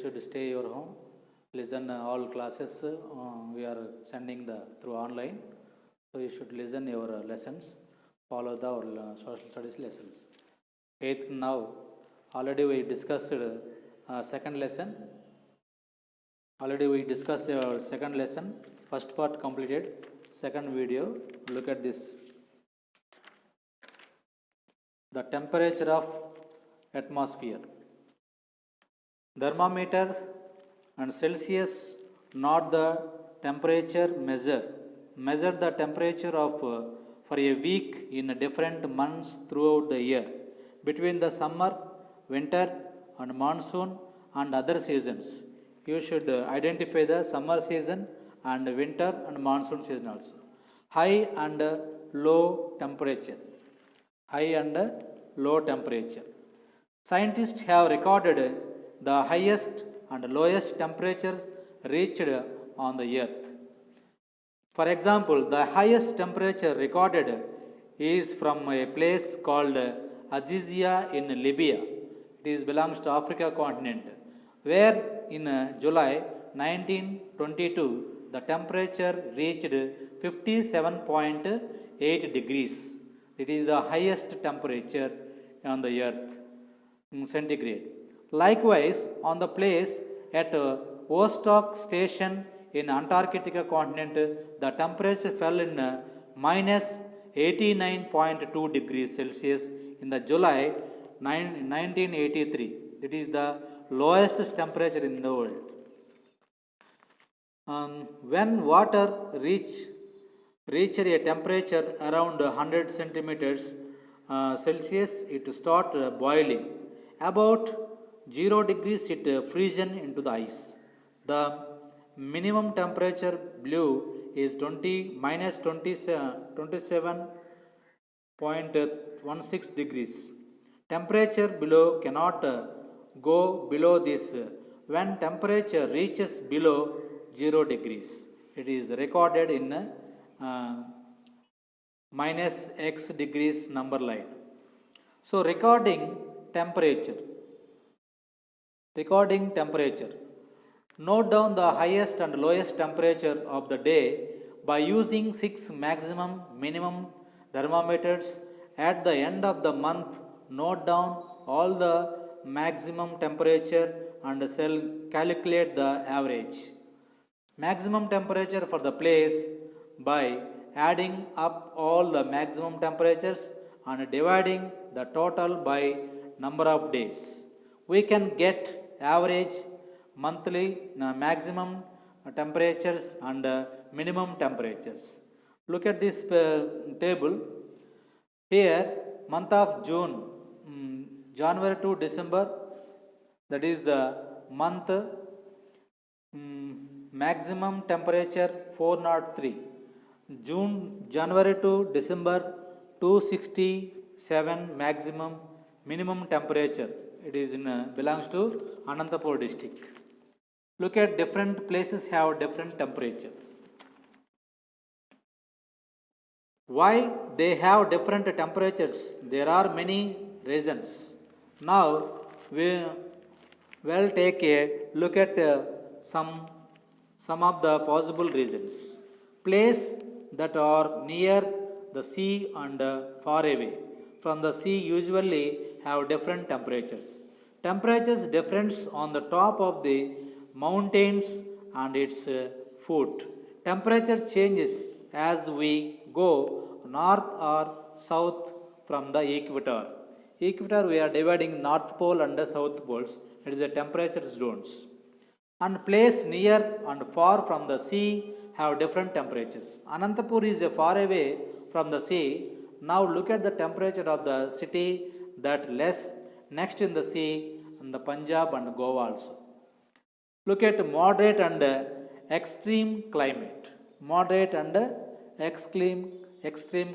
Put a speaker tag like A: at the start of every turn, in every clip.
A: should stay your home, listen all classes. We are sending the through online, so you should listen your lessons, follow the social studies lessons. Eighth now, already we discussed second lesson. Already we discussed second lesson. First part completed. Second video. Look at this. The temperature of atmosphere. Thermometer and Celsius, not the temperature measure. Measure the temperature of for a week in different months throughout the year, between the summer, winter, and monsoon and other seasons. You should identify the summer season and winter and monsoon season also. High and low temperature. High and low temperature. Scientists have recorded the highest and lowest temperatures reached on the earth. For example, the highest temperature recorded is from a place called Azizia in Libya. It belongs to Africa continent, where in July 1922 the temperature reached 57.8 degrees. It is the highest temperature on the earth in centigrade. Likewise, on the place at Vostok station in Antarctica continent, the temperature fell in minus 89.2 degrees Celsius in the July 1983. It is the lowest temperature in the world. When water reach a temperature around 100 centimeters Celsius, it starts boiling. About 0 degrees it freezes into the ice. The minimum temperature below is minus 27.16 degrees. Temperature below cannot go below this. When temperature reaches below 0 degrees, it is recorded in minus x degrees number line. So recording temperature. Note down the highest and lowest temperature of the day by using 6 maximum minimum thermometers. At the end of the month, note down all the maximum temperature and calculate the average. Maximum temperature for the place by adding up all the maximum temperatures and dividing the total by number of days. We can get average monthly maximum temperatures and minimum temperatures. Look at this table. Here, month of June, January to December, that is the month maximum temperature 403. January to December 267 maximum. Minimum temperature, it is belongs to Anantapur district. Look at different places have different temperature. Why they have different temperatures? There are many reasons. Now we will take a look at some of the possible reasons. Place that are near the sea and far away from the sea usually have different temperatures. Temperatures difference on the top of the mountains and its foot. Temperature changes as we go north or south from the equator. Equator we are dividing North Pole and the South Poles. It is the temperature zones. And place near and far from the sea have different temperatures. Anantapur is far away from the sea. Now look at the temperature of the city that less next in the sea and the Punjab and Goa also. Look at moderate and extreme climate. Moderate and extreme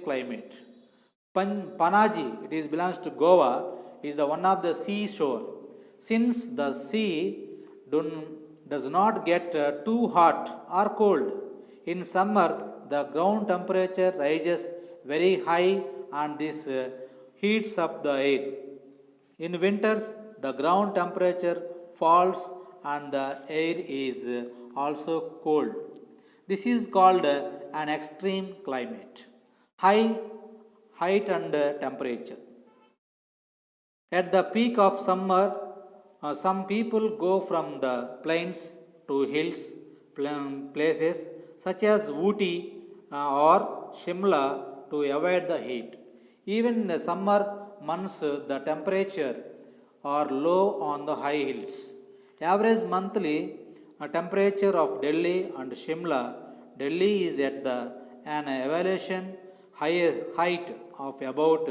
A: climate. Panaji, it is belongs to Goa, is the one of the seashore. Since the sea does not get too hot or cold, in summer the ground temperature rises very high and this heats up the air. In winters the ground temperature falls and the air is also cold. This is called an extreme climate. High height and temperature. At the peak of summer, some people go from the plains to hills places such as Ooty or Shimla to avoid the heat. Even in the summer months, the temperature are low on the high hills. Average monthly temperature of Delhi and Shimla. Delhi is at an elevation height of about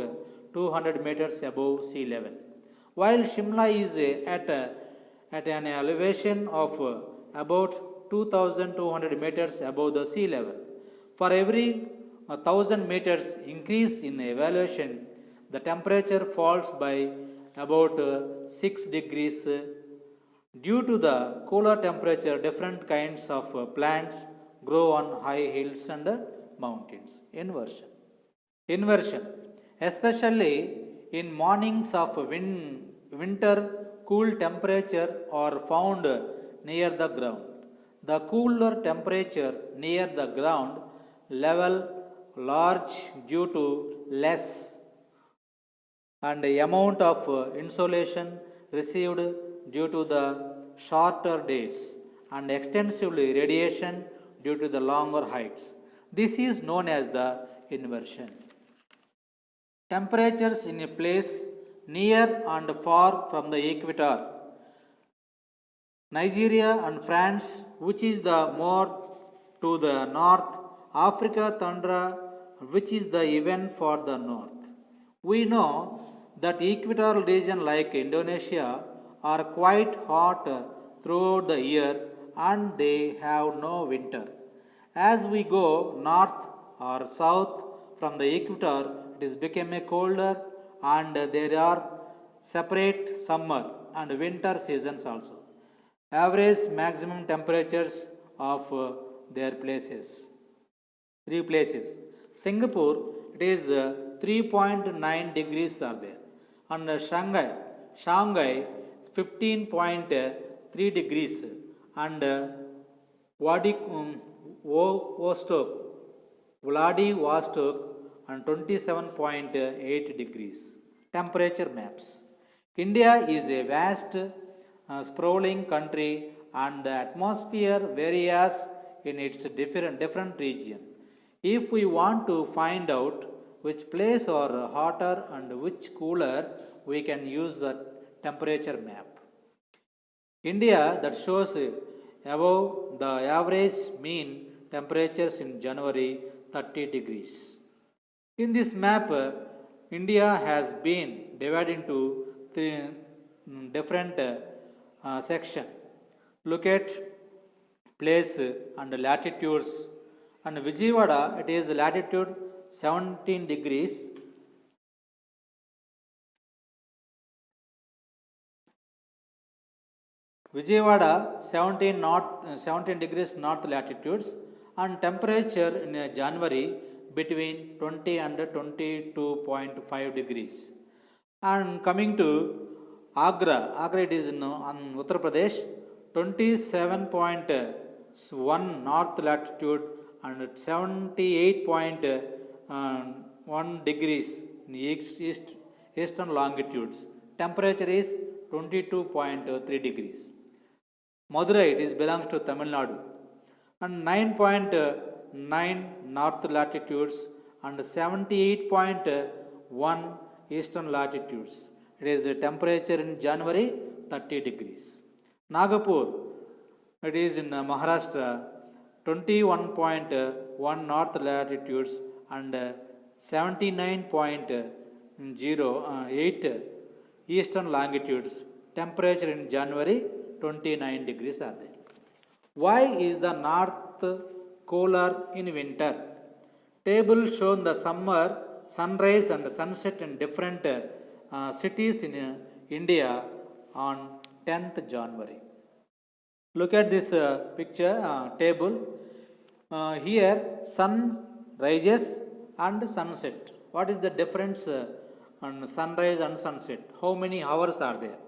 A: 200 meters above sea level, while Shimla is at an elevation of about 2200 meters above the sea level. For every 1000 meters increase in elevation, the temperature falls by about 6 degrees. Due to the cooler temperature, different kinds of plants grow on high hills and mountains. Inversion. Especially in mornings of winter, cool temperature are found near the ground. The cooler temperature near the ground level large due to less and amount of insolation received due to the shorter days and extensive radiation due to the longer heights. This is known as the inversion. Temperatures in a place near and far from the equator. Nigeria and France, which is the more to the north, Africa tundra, which is the even for the north. We know that equatorial region like Indonesia are quite hot throughout the year and they have no winter. As we go north or south from the equator, it is becoming colder and there are separate summer and winter seasons also. Average maximum temperatures of their places. Three places. Singapore, it is 3.9 degrees are there. And Shanghai 15.3 degrees. And Vladivostok and 27.8 degrees. Temperature maps. India is a vast, sprawling country and the atmosphere varies in its different region. If we want to find out which place are hotter and which cooler, we can use the temperature map. India that shows above the average mean temperatures in January 30 degrees. In this map, India has been divided into three different sections. Look at place and latitudes. And Vijayawada, it is latitude 17 degrees. Vijayawada 17 degrees north latitudes and temperature in January between 20 and 22.5 degrees. And coming to Agra, it is in Uttar Pradesh, 27.1 north latitude and 78.1 degrees in eastern longitudes. Temperature is 22.3 degrees. Madurai, it is belongs to Tamil Nadu, and 9.9 north latitudes and 78.1 eastern latitudes. It is a temperature in January 30 degrees. Nagpur, it is in Maharashtra, 21.1 north latitudes and 79.08 eastern longitudes. Temperature in January 29 degrees are there. Why is the north cooler in winter? Table shown the summer sunrise and sunset in different cities in India on 10th January. Look at this picture table. Here sun rises and sunset. What is the difference on sunrise and sunset? How many hours are there?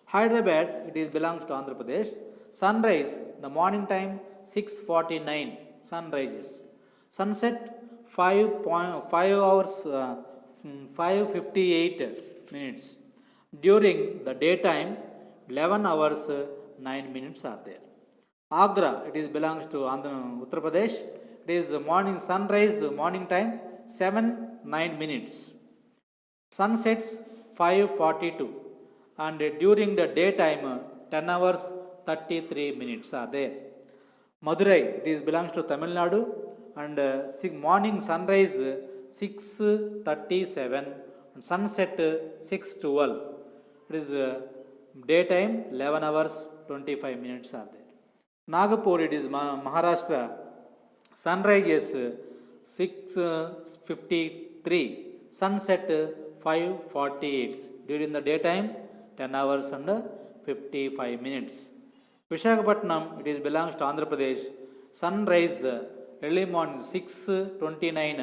A: Hyderabad, it is belongs to Andhra Pradesh. Sunrise, the morning time 6:49, sun rises. Sunset 5 hours 5:58 minutes. During the daytime 11 hours 9 minutes are there. Agra, it is belongs to Uttar Pradesh. It is morning sunrise, morning time 7:09 minutes. Sunsets 5:42 and during the daytime 10 hours 33 minutes are there. Madurai, it is belongs to Tamil Nadu and morning sunrise 6:37 and sunset 6:12. It is daytime 11 hours 25 minutes are there. Nagpur, it is Maharashtra, sunrise is 6:53, sunset 5:48. During the daytime 10 hours and 55 minutes. Visakhapatnam, it is belongs to Andhra Pradesh, sunrise early morning 6:29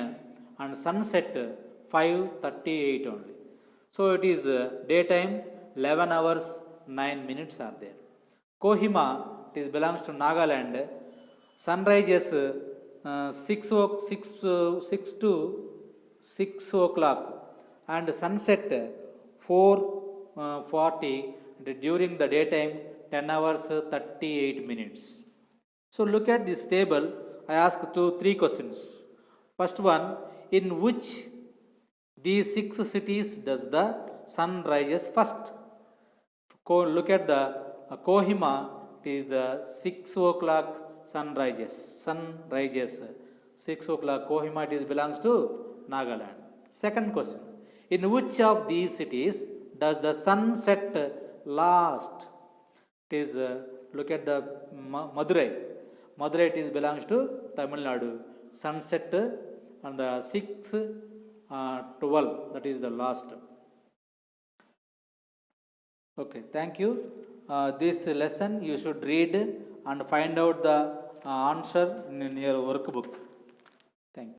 A: and sunset 5:38 only. So it is daytime 11 hours 9 minutes are there. Kohima, it is belongs to Nagaland, sunrise is 6 o'clock and sunset 4:40 during the daytime 10 hours 38 minutes. So look at this table. I ask 3 questions. First one, in which these 6 cities does the sun rises first? Look at the Kohima, it is the 6 o'clock sun rises. 6 o'clock Kohima, it is belongs to Nagaland. Second question, in which of these cities does the sun set last? It is look at the Madurai. Madurai, it is belongs to Tamil Nadu. Sunset on the 6:12, that is the last. Okay, thank you. This lesson you should read and find out the answer in your workbook.